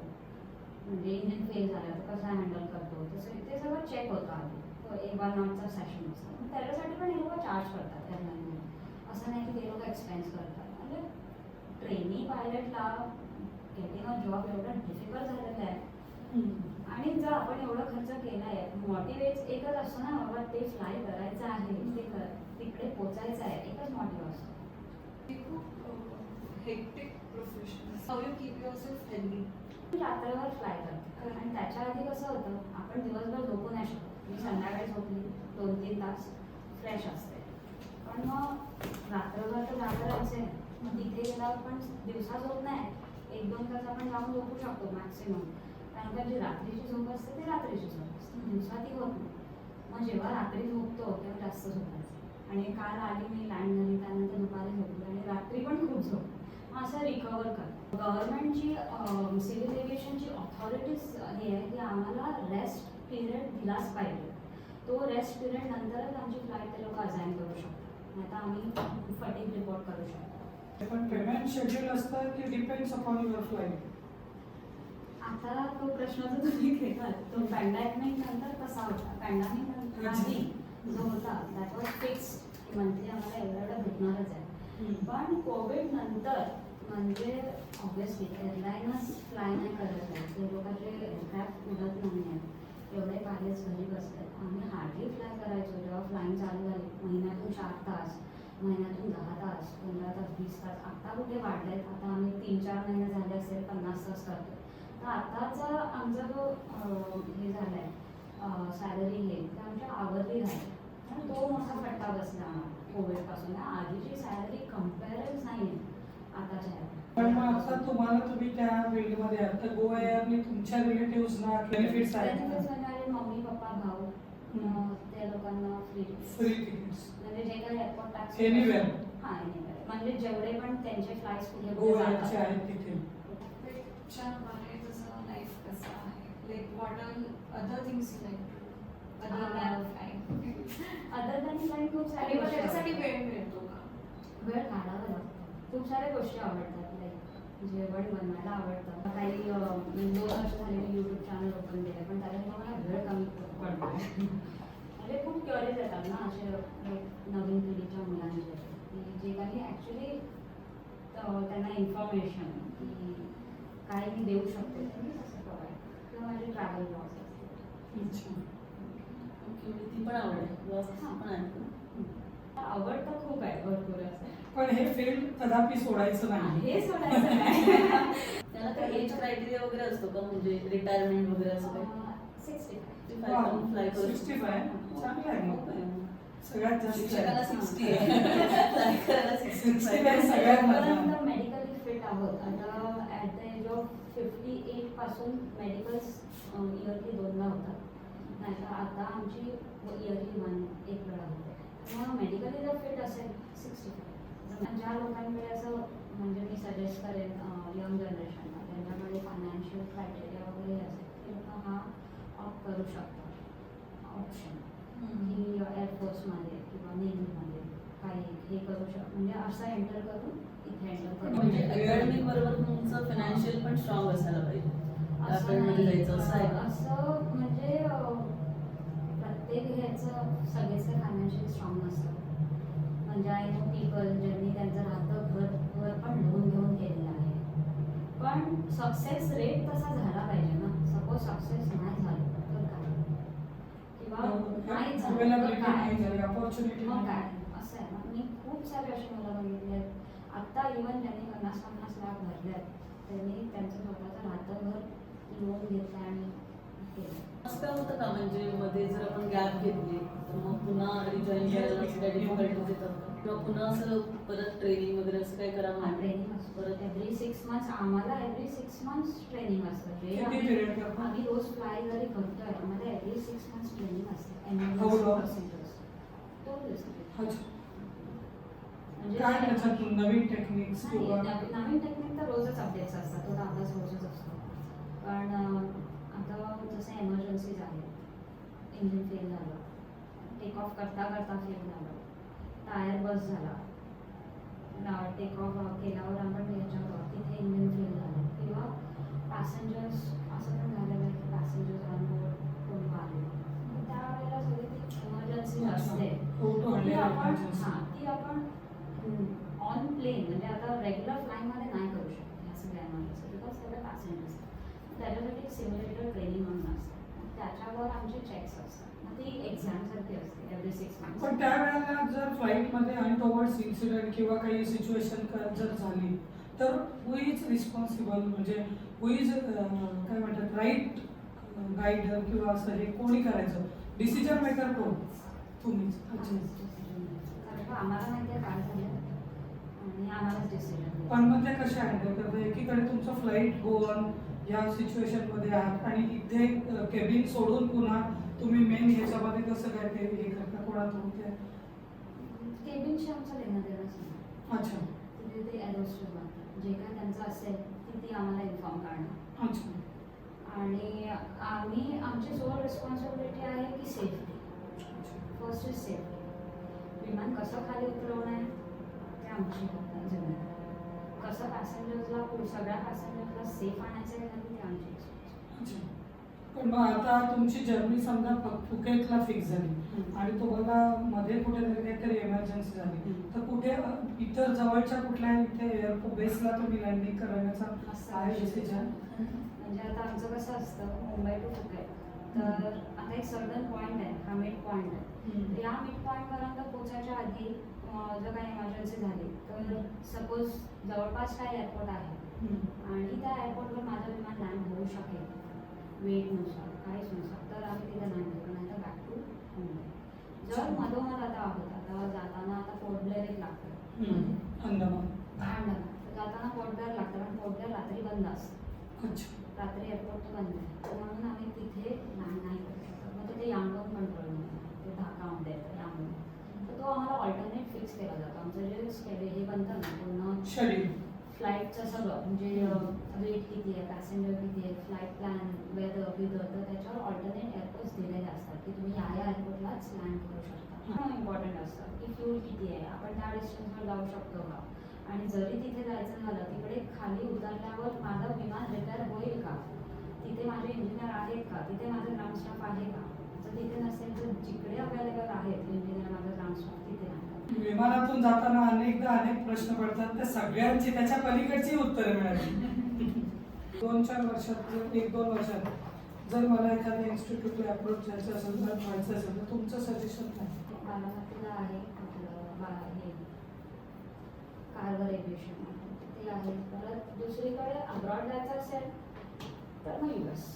B: म्हणजे इंजिन फेल झालं तर कसं हँडल करतो तसं ते सगळं चेक होतं आधी. तो 1 नॉटचा सेशन असतं त्याच्यासाठी पण हे लोक चार्ज करतात एअरलाईनमध्ये. असं नाही की ते लोक एक्सपेन्स करतात म्हणजे ट्रेनी पायलटला गेटिंग अ जॉब एवढं डिफिकल्ट झालेलं आहे. आणि जर आपण एवढा खर्च केला आहे मोटिवेट एकच असतो ना बाबा ते फ्लाय करायचं आहे ते तिकडे पोचायचं आहे एकच मोटिव्ह असतो.
E: ती खूप hectic profession. How you keep yourself healthy?
B: रात्रभर फ्लाय करते आणि त्याच्या आधी कसं होतं, आपण दिवसभर झोपू नाही शकत. मी संध्याकाळी झोपली 2-3 तास फ्रेश असते, पण मग रात्रभर तर जागरच आहे. मग तिथे गेल्यावर पण दिवसा झोप नाही, 1-2 तास आपण जाऊन झोपू शकतो मॅक्सिमम. कारण का जी रात्रीची झोप असते ती रात्रीची झोप असते, दिवसा ती होत नाही. मग जेव्हा रात्री झोपतो तेव्हा जास्त झोपायचं. आणि काल आली मी लँड झाली, त्यानंतर दुपारी झोपली आणि रात्री पण खूप झोपली. मग असं रिकवर करतो. गव्हर्नमेंटची सिव्हिल एव्हिएशनची ऑथॉरिटीज हे आहे की आम्हाला रेस्ट पिरियड दिलाच पाहिजे. तो रेस्ट पिरियड नंतरच आमची फ्लाईट ते लोक असाइन करू शकतात, नाही तर आम्ही फटीग रिपोर्ट करू शकतो.
C: पण पेमेंट शेड्यूल असतं की डिपेंड्स अपॉन युअर फ्लाईट?
B: आता तो प्रश्न जो तुम्ही घेतला तो पॅन्डेमिक नंतर कसा होता. पॅन्डेमिक आधी जो होता दॅट वॉज फिक्स की मंथली आम्हाला एवढं भेटणारच आहे. पण कोविड नंतर म्हणजे ऑब्व्हियसली एअरलाईनच फ्लाय नाही करत आहे, ते लोकांचे एअरक्राफ्ट उडत नाही आहेत, एवढे पायलट्स घरी बसतात. आम्ही हार्डली फ्लाय करायचो जेव्हा फ्लाईंग चालू झाली. महिन्यातून 4 तास, महिन्यातून 10 तास, 15 तास, 20 तास. आता कुठे वाढले आहेत, आता आम्ही 3-4 महिने झाले असेल 50 तास करतो. तर आताचा आमचा जो हे झाला आहे सॅलरी हे ते आमच्या आवडली झाली. तो मोठा फटका बसला आम्हाला कोविडपासून. आधीची सॅलरी कम्पेअरच नाही आहे आताच्या.
C: पण मग आता तुम्ही त्या फील्डमध्ये आहात तर गोवा एअरने तुमच्या रिलेटिव्हजना बेनिफिट्स आहेत?
B: मम्मी पप्पा भाऊ त्या लोकांना फ्री
C: तिकीट्स
B: म्हणजे जे काही एअरपोर्ट टॅक्स
C: एनिवेअर?
B: हां एनिवेअर, म्हणजे जेवढे पण त्यांचे फ्लाईट्स कुठे
C: गोव्याचे आहेत तिथे.
E: च्या बाहेर तुझं लाईफ कसं आहे? Like what are other things you like to do other than flying?
B: Other than flying खूप सारे
E: आणि मग त्याच्यासाठी वेळ मिळतो का?
B: वेळ काढावा लागतो. खूप साऱ्या गोष्टी आवडतात, लाईक जेवण बनवायला आवडतं. काही 2 वर्ष झाले मी यूट्यूब चॅनल ओपन केलं, पण त्याला मला वेळ कमी पडतो. म्हणजे खूप क्युरियस येतात ना असे नवीन पिढीच्या मुलांचे की जे काही ॲक्च्युली त्यांना इन्फॉर्मेशन की काय मी देऊ शकते ते मी कसं प्रोव्हाइड, किंवा माझे ट्रॅव्हल ब्लॉग्स असतात.
D: ती पण आवडेल पण आहे.
B: आवड तर खूप आहे, भरपूर असं.
C: पण हे फील्ड कदापि सोडायचं नाही.
B: हे सोडायचं नाही.
D: त्याला काही एज क्रायटेरिया वगैरे असतो का, म्हणजे रिटायरमेंट वगैरे असं काही?
B: 65.
D: फ्लाय करू
C: 65 चांगलं आहे मग. सगळ्यात जास्त
D: शिक्षकाला 60 आहे. फ्लाय करायला
C: 65 सगळ्यात मजा.
B: आपण मेडिकली फिट आहोत. आता ॲट द एज ऑफ 58 पासून मेडिकल्स इयरली 2ला होतात, नाही तर आता आमची इयरली 1 वेळा होते. मग मेडिकली जर फिट असेल 65. ज्या लोकांकडे असं म्हणजे मी सजेस्ट करेन यंग जनरेशनला, त्यांच्याकडे फायनान्शियल क्रायटेरिया वगैरे असेल ते लोक हा ऑप्ट करू शकतात ऑप्शन की एअरफोर्समध्ये किंवा नेव्हीमध्ये काही हे करू शकतो. म्हणजे असं एंटर करून इथे एंटर
D: म्हणजे
B: करून
D: अकॅडमिक बरोबर तुमचं फायनान्शियल पण स्ट्रॉंग असायला पाहिजे.
B: असं
D: जायचं असं आहे
B: नाही.
D: का?
B: असं म्हणजे प्रत्येक ह्याचं सगळेच काही फायनान्शियल स्ट्रॉंग नसतं. म्हणजे आय नो पीपल ज्यांनी त्यांचं राहतं घर पण लोन घेऊन केलेलं आहे, पण सक्सेस रेट तसा झाला पाहिजे ना. सपोज सक्सेस नाही झालं तर काय, किंवा नाही झालं तर काय,
C: ऑपॉर्च्युनिटी
B: मग काय असं आहे ना. मी खूप सारे असे मुलं बघितले आहेत. आत्ता इव्हन ज्यांनी 50-50 लाख भरले आहेत त्यांनी त्यांचं स्वतःचं राहतं घर लोन घेतलं आणि केलं.
D: असं काय होतं का, म्हणजे मध्ये जर आपण गॅप घेतली तर मग पुन्हा रिजॉईन करायला काय डिफिकल्टीज येतात का? किंवा पुन्हा असं परत ट्रेनिंग वगैरे असं काय करावं लागतं?
B: ट्रेनिंग असतं परत एव्हरी 6 मंथ्स. आम्हाला एव्हरी 6 मंथ्स ट्रेनिंग असतं. जे
C: किती period करतो?
B: आम्ही रोज फ्लाय जरी करतोय आम्हाला एव्हरी 6 मंथ्स ट्रेनिंग असते.
C: How long?
B: तो
C: अच्छा.
B: म्हणजे
C: काय त्याच्यातून नवीन टेक्निक्स
B: नाही,
C: किंवा
B: नवीन टेक्निक तर रोजच अपडेट्स असतात, तो अभ्यास रोजच असतो. पण आता जसं एमर्जन्सीज आहेत, इंजिन फेल झालं, टेक ऑफ करता फेल झालं, टायर बस झाला, टेक ऑफ केल्यावर आपण याच्यावर तिथे इंजिन फेल झालं, किंवा पॅसेंजर्स असं पण झालेलं आहे की पॅसेंजर्स ऑनबोर्ड कोण आले, त्यावेळेला सगळी ती एमर्जन्सी असते ती आपण ऑन प्लेन म्हणजे आता रेग्युलर फ्लाईंगमध्ये नाही करू शकत ह्या सगळ्या एमर्जन्सी, बिकॉज सगळे पॅसेंजर्स त्याच्यासाठी सिम्युलेटर ट्रेनिंग म्हणून असतं. त्याच्यावर आमचे चेक्स असतात. मग ती एक्झामसारखी असते एव्हरी 6 मंथ्स.
C: पण त्यावेळेला जर फ्लाईटमध्ये अनटोवर्ड्स इन्सिडेंट किंवा काही सिच्युएशन जर झाली तर हु इज रिस्पॉन्सिबल, म्हणजे हु इज काय म्हणतात राईट गाईडर किंवा असं हे कोणी करायचं, डिसिजन मेकर कोण? तुम्हीच. अच्छा.
B: कारण का आम्हाला माहिती आहे काय झालं आणि आम्हालाच डिसिजन.
C: पण मग त्या कशा हँडल करतात? एकीकडे तुमचं फ्लाईट गोवन या सिच्युएशनमध्ये आहात आणि इथे केबिन सोडून पुन्हा तुम्ही मेन ह्याच्यामध्ये कसं काय ते हे करता? कोणाकडून ते?
B: केबिनशी आमचं लेणं देणंच नाही.
C: अच्छा
B: तिथे ते ॲरोस्टर बनतात, जे काय त्यांचं असेल ती आम्हाला इन्फॉर्म करणार.
C: अच्छा.
B: आणि आम्ही आमची सोल रिस्पॉन्सिबिलिटी आहे की सेफ्टी. First is safety. विमान कसं खाली उतरवणं आहे ते आमची जबाबदारी. कसं पॅसेंजर्सला सगळ्या पॅसेंजर्सला सेफ आणायचं आहे ते आमची.
C: अच्छा. पण मग आता तुमची जर्नी समजा फुकेतला फिक्स झाली आणि तुम्हाला मध्ये कुठेतरी काहीतरी एमर्जन्सी झाली, तर कुठे इतर जवळच्या कुठल्या इथे एअरपोर्ट बेसला तुम्ही लँडिंग करण्याचा आहे डिसिजन?
B: म्हणजे आता आमचं कसं असतं मुंबई टू फुकेट, तर आता एक सर्टन पॉईंट आहे, हा मिड पॉईंट आहे. तर या मिड पॉईंटपर्यंत पोहोचायच्या आधी जर काही एमर्जन्सी झाली तर सपोज जवळपास काही एअरपोर्ट आहे आणि त्या एअरपोर्टवर माझं विमान लँड होऊ शकेल वेटनुसार काहीचनुसार, तर आम्ही तिथे लँड करू, नाही तर बॅक टू मुंबई. जर मधोमध आता आहोत, आता जाताना आता पोर्ट ब्लेअर एक लागतं
C: अंदमान.
B: अंदमान, तर जाताना पोर्ट ब्लेअर लागतं कारण पोर्ट ब्लेअर रात्री बंद असतं.
C: अच्छा.
B: रात्री एअरपोर्ट बंद आहे, तर म्हणून आम्ही तिथे लँड नाही करू शकत. मग तिथे यांगोन कंट्रोल ते ढाकामध्ये येतं यांगोन, तर तो आम्हाला ऑल्टरनेट फिक्स केला जातो. आमचं जे स्केड्यूल हे बनतं ना पूर्ण
C: शेड्यूल
B: फ्लाईटचं सगळं, म्हणजे रेट किती आहे, पॅसेंजर किती आहे, फ्लाईट प्लॅन, वेदर विदर, तर त्याच्यावर ऑल्टरनेट एअरपोर्ट्स दिलेले असतात की तुम्ही या एअरपोर्टलाच लँड करू शकता. इम्पॉर्टंट असतं की फ्यूल किती आहे, आपण त्या डिस्टन्सवर जाऊ शकतो का, आणि जरी तिथे जायचं झालं तिकडे खाली उतरल्यावर माझं विमान रिपेअर होईल का, तिथे माझे इंजिनियर आहेत का, तिथे माझं ग्राउंड स्टाफ आहे का. जर तिथे नसेल तर जिकडे अवेलेबल आहेत इंजिनियर माझं ग्राउंड स्टाफ तिथे नाही.
C: विमानातून जाताना अनेकदा अनेक प्रश्न पडतात, त्या सगळ्यांची त्याच्या पलीकडची उत्तरे मिळाली. 2-4 वर्षात, 1-2 वर्षात जर मला एखाद्या इन्स्टिट्यूटला अप्रोच करायचं असेल, तर व्हायचं असेल, तर तुमचं सजेशन काय?
B: बारामतीला आहे आपलं हे कारवर एव्हिएशन ते आहे. परत दुसरीकडे अब्रॉड जायचं असेल तर मग US.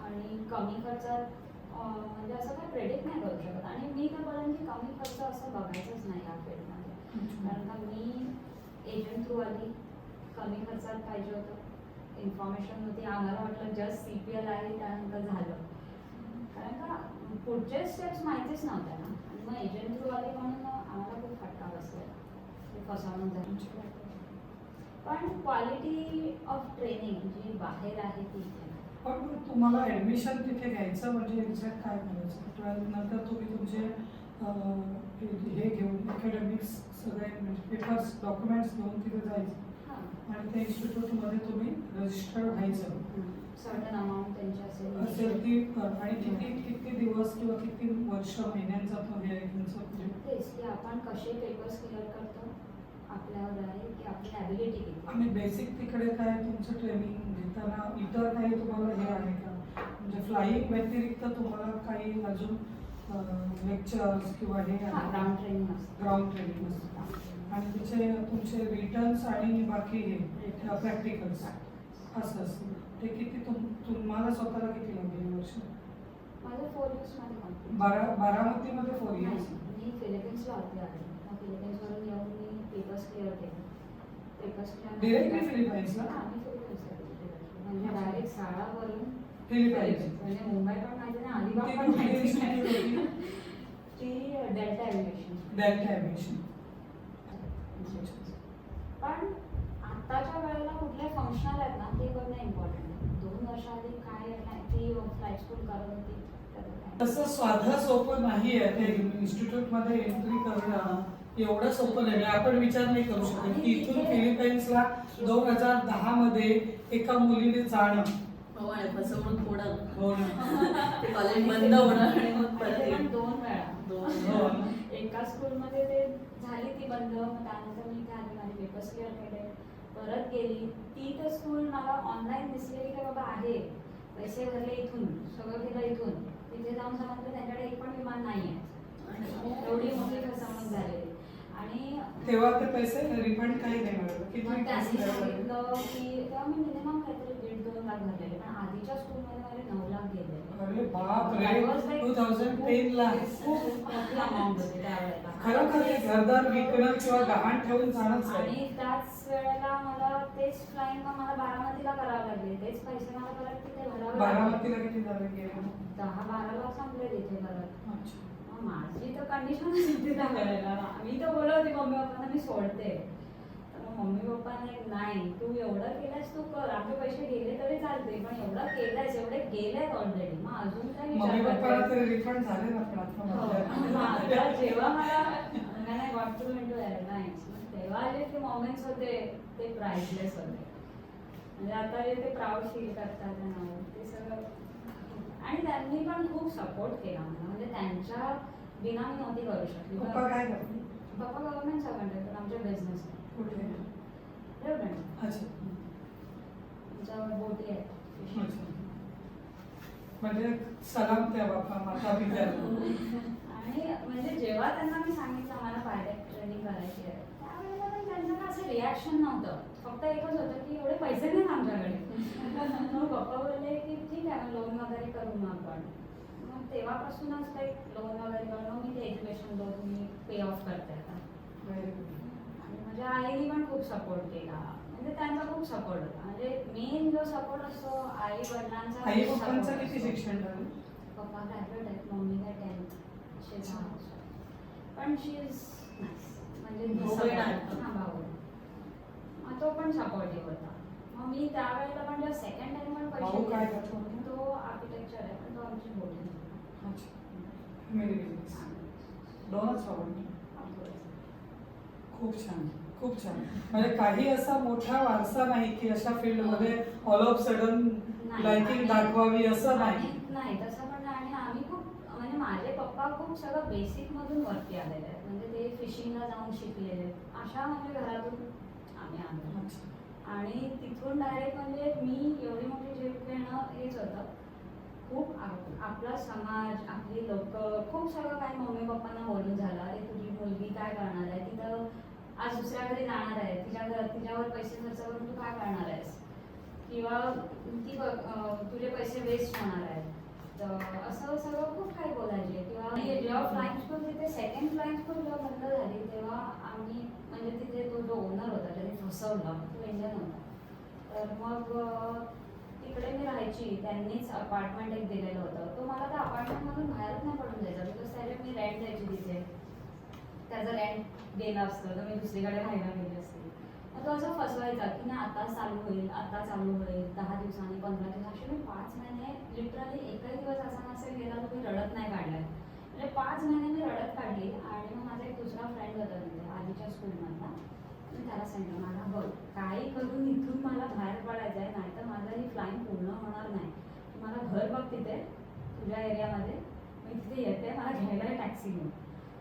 B: आणि कमी खर्चात म्हणजे असं काही प्रेडिक्ट नाही करू शकत. आणि मी तर बोलेन की कमी खर्च असं बघायचंच नाही या फील्डमध्ये, कारण का मी एजंट थ्रू आली, कमी खर्चात पाहिजे होतं, इन्फॉर्मेशन होती, आम्हाला वाटलं जस्ट CPL आहे त्यानंतर झालं, कारण का पुढचे स्टेप्स माहितीच नव्हत्या ना. आणि मग एजंट थ्रू आले म्हणून आम्हाला खूप फटका बसला, ते फसवणूक झाली. पण क्वालिटी ऑफ ट्रेनिंग जी बाहेर आहे ती इथे.
C: पण तुम्हाला ॲडमिशन तिथे घ्यायचं म्हणजे एक्झॅक्ट काय करायचं? 12th नंतर तुम्ही तुमचे हे घेऊन अकॅडमिक्स सगळे पेपर्स डॉक्युमेंट्स घेऊन तिथे जायचं आणि त्या इन्स्टिट्यूटमध्ये तुम्ही रजिस्टर्ड व्हायचं.
B: सर्टन अमाऊंट त्यांची
C: असेल ती, आणि किती दिवस किंवा किती वर्ष महिन्यांचा तो हे आहे तुमचं?
B: तेच की आपण कसे पेपर्स क्लिअर करतो आपल्यावर आहे की आपली ॲबिलिटी किती.
C: आणि बेसिक तिकडे काय तुमचं ट्रेनिंग घेताना इतर काही तुम्हाला हे आहे का, म्हणजे फ्लाईंग व्यतिरिक्त तुम्हाला काही अजून लेक्चर्स किंवा हे
B: ग्राउंड ट्रेनिंग असतं.
C: ग्राउंड ट्रेनिंग असतं आणि तिचे तुमचे रिटर्न्स आणि बाकी हे प्रॅक्टिकल्स असं असतं. ते किती तुम्हाला स्वतःला किती लागेल वर्ष?
B: माझं 4 years मध्ये complete.
C: बारामतीमध्ये 4
B: नाही,
C: years?
B: मी फिलिपिन्सला होते आधी. मग फिलिपिन्सवरून येऊन मी पेपर्स क्लिअर केले. Papers
C: Directly फिलिपाईन्सला?
B: हां, मी फिलिपिन्सला गेले. म्हणजे डायरेक्ट शाळावरून
C: फिलिपाईन्स.
B: म्हणजे मुंबई पण माहिती नाही, अलिबाग
C: ती
B: पण
C: कुठली
B: माहिती
C: institute
B: नाही.
C: होती?
B: ती डेल्टा एव्हिएशन.
C: Delta aviation.
B: पण आत्ताच्या वेळेला कुठले फंक्शनल आहेत ना ते बघणं इम्पॉर्टंट आहे. 2 वर्ष आधी काय ती फ्लाईट स्कूल करत होती
C: तसं साधं सोपं नाही आहे ते इन्स्टिट्यूटमध्ये एंट्री करणं, एवढं सोपं नाही. आपण विचार नाही करू शकत की इथून फिलिपाईन्सला 2010 मध्ये एका मुलीने जाणं
D: हो आणि फसवणूक होणार,
C: होणं.
D: ते कॉलेज बंद होणार आणि मग परत
B: पण
D: येईल.
B: 2 वेळा.
C: हो.
B: एका स्कूलमध्ये ते झाली ती बंद, मग त्यानंतर मी काय आले माझे पेपर्स क्लिअर केले, परत गेली. ती तर स्कूल मला ऑनलाईन दिसले की बाबा आहे, पैसे भरले इथून, सगळं केलं इथून, तिथे जाऊन समजलं त्यांच्याकडे एक पण विमान नाही आहे. एवढी मोठी फसवणूक झालेली. आणि
C: तेव्हा ते पैसे रिफंड काही नाही मिळाले किती
B: मग त्यांनी
C: पैसे द्यावे लागले?
B: सांगितलं की तेव्हा मी मिनिमम काहीतरी 1.5-2 लाख भरलेले, पण आधीच्या स्कूलमध्ये माझे 9 लाख गेले.
C: अरे बाप रे,
B: That was like
C: 2010 ला
B: खूप मोठी amount होती त्यावेळेला.
C: खरोखर हे घरदार विकणं किंवा गहाण ठेवून जाणंच आहे.
B: आणि त्याच वेळेला मला तेच फ्लाईंग मला बारामतीला करावं लागले, तेच पैसे मला परत तिथे भरावे लागले.
C: बारामतीला किती झाले गेले?
B: 10-12 लाख संपले तिथे परत.
C: अच्छा.
B: मग माझी तर कंडिशन होती त्यावेळेला. मी तर बोलत होती मम्मी पप्पांना मी सोडते. तर मग मम्मी पप्पाने नाही, तू एवढं केलंस तू कर, आमचे पैसे गेले तरी चालते, पण एवढं केलंयस, एवढे गेलेत ऑलरेडी, मग अजून काय
C: मम्मी
B: विचार
C: पप्पाला
B: करते?
C: तरी रिफंड झाले ना पण आता
B: हो.
C: म्हटलं.
B: आता जेव्हा मला when I got to into airlines, तेव्हा जे ते मोमेंट्स होते ते प्राइसलेस होते. म्हणजे आता जे ते प्राऊड फील करतात त्यांना ते सगळं. आणि त्यांनी पण खूप सपोर्ट केला मला, म्हणजे त्यांच्या बिना मी नव्हती करू शकली.
C: पप्पा काय करते?
B: पप्पा गव्हर्नमेंट सर्वंट आहे, पण आमच्या बिझनेस
C: कुठे?
B: रेव्हरंट
C: अच्छा.
B: आमच्या बोटी आहेत.
C: अच्छा. म्हणजे सलाम त्या बापा माता पित्याला.
B: आणि म्हणजे जेव्हा त्यांना मी सांगितलं मला पायलट ट्रेनिंग करायची आहे, त्यावेळेला पण त्यांचं काय असं रिॲक्शन नव्हतं. फक्त एकच होतं की एवढे पैसे नाहीत आमच्याकडे. मग पप्पा बोलले की ठीक आहे, लोन वगैरे करू मग आपण. मग तेव्हापासूनच काही लोन वगैरे करून मग मी ते education loan me pay of करते आता.
C: Very good.
B: आणि माझ्या आईने पण खूप सपोर्ट केला, म्हणजे त्यांचा खूप सपोर्ट होता. म्हणजे मेन जो सपोर्ट असतो आई वडिलांचा.
C: आई पप्पांचं किती शिक्षण झालं?
B: पप्पा ग्रॅज्युएट आहेत, मम्मी काय 10th. पण शी इज नाईस, म्हणजे ती
D: भाऊ
B: support-
D: आहे.
B: हा, भाऊ आहे. मग तो पण सपोर्टिव्ह होता. मग मी त्यावेळेला पण जेव्हा सेकंड टाइम पण
C: भाऊ काय
B: पैसे
C: करतो?
B: तो आर्किटेक्चर आहे, पण तो आमची बोलली.
C: अच्छा. Family business. दोनच आवडले. खूप छान, खूप छान. म्हणजे काही असा मोठा वारसा नाही की अशा फील्डमध्ये ऑल ऑफ सडन लाइटिंग दाखवावी असं नाही.
B: नाही तसं पण नाही. आणि आम्ही खूप म्हणजे माझे पप्पा खूप सगळं बेसिक मधून वरती आलेले आहेत. म्हणजे ते फिशिंगला जाऊन शिकलेले अशा म्हणजे घरातून आम्ही आलो.
C: अच्छा.
B: आणि तिथून डायरेक्ट म्हणजे मी एवढी मोठी ट्रिप घेणं हेच होतं. खूप आपला समाज, आपली लोक, खूप सगळं काही मम्मी पप्पांना बोलून झालं. अरे तुझी मुलगी काय करणार आहे, तिथं आज दुसऱ्याकडे जाणार आहे, तिच्यावर पैसे खर्च करून तू काय करणार आहेस, किंवा ती तुझे पैसे वेस्ट होणार आहेत. तर असं सगळं खूप काही बोलायचे. किंवा जेव्हा फ्लाईंग स्कूल तिथे सेकंड फ्लाईंग स्कूल जेव्हा बंद झाली तेव्हा आम्ही म्हणजे तिथे तो जो ओनर होता त्याने फसवला, तो इंडियन होता. तर मग तिकडे मी राहायची, त्यांनीच अपार्टमेंट एक दिलेलं होतं. तो मला त्या अपार्टमेंटमधून बाहेरच नाही पडून द्यायचा, बिकॉज त्याच्यात मी रेंट द्यायची तिथे. त्याचं रेंट गेलं असतं तर मी दुसरीकडे राहायला गेली असते. मग तो असं फसवायचा की ना आता चालू होईल, आता चालू होईल, 10 दिवसांनी, 15 दिवस. असे मी 5 महिने लिटरली एकही दिवस असा नसेल गेला तर मी रडत नाही काढलाय. म्हणजे 5 महिने मी रडत काढली. आणि मग माझा एक दुसरा फ्रेंड होता तिथे आधीच्या स्कूलमधला. मी त्याला सांगितलं मला बघ काही करून इथून मला बाहेर पडायचं आहे, नाहीतर माझं ही फ्लाईंग पूर्ण होणार नाही. मला घर बघ तिथे तुझ्या एरियामध्ये, मी तिथे येते, मला घ्यायला आहे टॅक्सीने.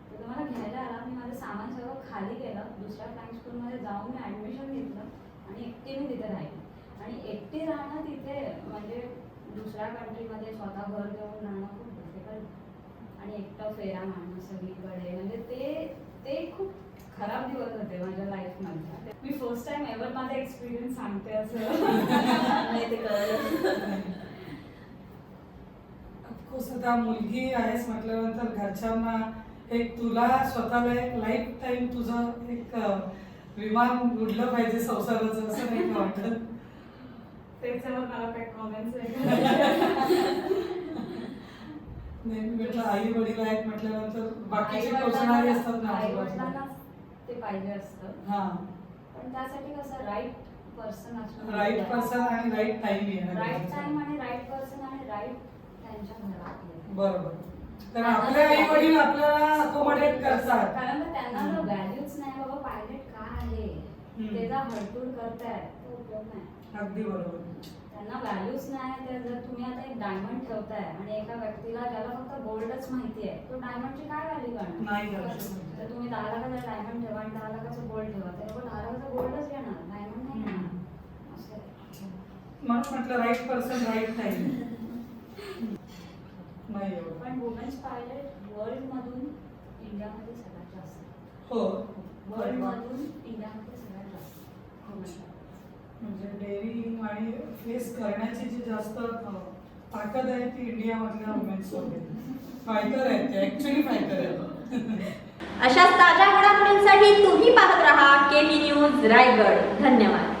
B: तर तो मला घ्यायला आला. मी माझं सामान सगळं खाली केलं, दुसऱ्या फ्लाईंग स्कूलमध्ये जाऊन मी ॲडमिशन घेतलं आणि एकटी मी तिथे राहिली. आणि एकटी राहणं तिथे म्हणजे दुसऱ्या कंट्रीमध्ये स्वतः घर घेऊन राहणं खूप डिफिकल्ट. आणि एकटं फेरा मारणं सगळीकडे, म्हणजे ते खूप खराब दिवस होते माझ्या लाईफमध्ये. मी फर्स्ट टाइम एव्हर माझा एक्सपिरियन्स सांगते असं.
D: नाही ते कळलं.
C: ऑफकोर्स आता मुलगी आहेस म्हटल्यानंतर घरच्यांना एक तुला स्वतःला एक लाईफ टाईम तुझं एक विमान उडलं पाहिजे संसाराचं, असं नाही का वाटत?
B: त्याच्यावर मला काही कॉमेंट्स
C: नाही म्हटलं आई वडील आहेत म्हटल्यानंतर बाकीचे क्वेश्चन असतात ना आजूबाजूला.
B: ते पाहिजे असतं.
C: हा,
B: पण त्यासाठी कसं राईट पर्सन असणं,
C: राईट पर्सन आणि राईट टाइम येणं.
B: राईट टाइम आणि राईट पर्सन आणि राईट त्यांच्या घरात.
C: बरोबर. तर आपले आई वडील आपल्याला अकोमोडेट करतात.
B: कारण का त्यांना जर व्हॅल्यूच नाही बाबा पायलट काय आहे, त्याचा हडतूड करताय, तो उपयोग नाही.
C: अगदी बरोबर.
B: त्यांना व्हॅल्यूच नाही. तर जर तुम्ही आता एक डायमंड ठेवताय आणि एका व्यक्तीला ज्याला फक्त गोल्डच माहिती आहे, तो डायमंडची काय व्हॅल्यू
C: नाही
B: करणार?
C: करणार.
B: तर तुम्ही 10 लाखाचा डायमंड ठेवा आणि 10 लाखाचं गोल्ड ठेवा, तर लोक 10 लाखाचं गोल्डच घेणार, डायमंड नाही घेणार. असं आहे.
C: म्हणून म्हटलं राईट पर्सन राईट टाइम. नाही एवढं.
B: पण वुमेन्स पायलट वर्ल्ड मधून इंडियामध्ये सगळ्यात जास्त.
C: हो.
B: वर्ल्डमधून इंडियामध्ये सगळ्यात जास्त
C: म्हणजे डेअरिंग आणि फेस करण्याची जी जास्त ताकद आहे ती इंडियामधल्या वुमेन्स मध्ये. फायटर आहेत ते, ऍक्च्युली फायटर आहेत.
A: अशाच ताज्या घडामोडींसाठी तुम्ही पाहत रहा केटी न्यूज रायगड. धन्यवाद.